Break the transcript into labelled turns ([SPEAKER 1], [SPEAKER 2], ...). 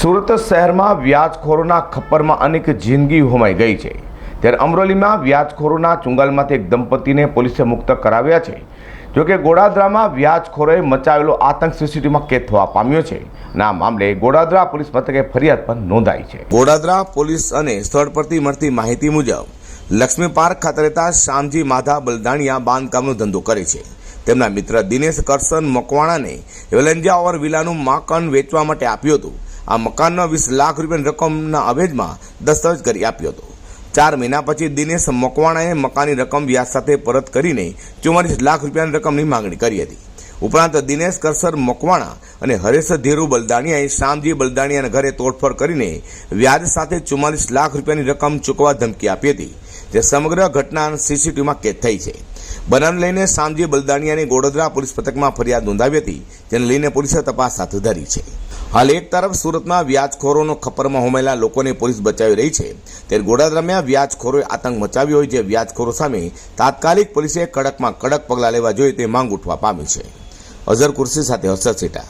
[SPEAKER 1] સુરત શહેરમાં વ્યાજખોરોના ખપ્પરમાં અનેક જિંદગી હોમાઈ ગઈ છે, ત્યારે અમરોલીમાં વ્યાજખોરોના ચુંગાલમાંથી એક દંપતીને પોલીસે મુક્ત કરાવ્યા છે। જોકે ગોડાદરામાં વ્યાજખોરોએ મચાવેલો આતંક સીસીટીવીમાં કેદ થવા પામ્યો છે અને આ મામલે ગોડાદરા પોલીસ મથકે ફરિયાદ પણ નોંધાઈ છે। ગોડાદરા પોલીસ અને સ્થળ પરથી મળતી માહિતી મુજબ લક્ષ્મી પાર્ક ખાતે રહેતા શ્યામજી માધા બલદાણિયા બાંધકામનો ધંધો કરે છે। તેમના મિત્ર દિનેશ કરશન મકવાણાને વેલંજા ઓવર વિલાનું મકાન વેચવા માટે આપ્યું હતું। આ મકાનનો 20 લાખ રૂપિયાની રકમના અવેજમાં દસ્તાવેજ કરી આપ્યો હતો। 4 મહિના પછી દિનેશ મકવાણાએ મકાનની રકમ વ્યાજ સાથે પરત કરીને 44 લાખ રૂપિયાની રકમની માંગણી કરી હતી। ઉપરાંત દિનેશ કરસર મકવાણા અને હરેશ ધીરુ બલદાણિયાએ શ્યામજી બલદાણિયાના ઘરે તોડફોડ કરીને વ્યાજ સાથે 44 લાખ રૂપિયાની રકમ ચૂકવવા ધમકી આપી હતી, જે સમગ્ર ઘટના સીસીટીવીમાં કેદ થઈ છે। બનાવને લઈને શ્યામજી બલદાણિયાની ગોડાદરા પોલીસ મથકમાં ફરિયાદ નોંધાવી હતી, જેને લઈને પોલીસે તપાસ હાથ ધરી છે। હાલ એક તરફ સુરતમાં વ્યાજખોરોનો ખપ્પરમાં હોમાયેલા લોકોને પોલીસ બચાવી રહી છે, ત્યારે ગોડાદરામાં વ્યાજખોરોએ આતંક મચાવ્યો હોય, જે વ્યાજખોરો સામે તાત્કાલિક પોલીસે કડકમાં કડક પગલાં લેવા જોઈએ તે માંગ ઉઠવા પામી છે। અઝર કુર્સી સાથે હર્ષદ સેટા।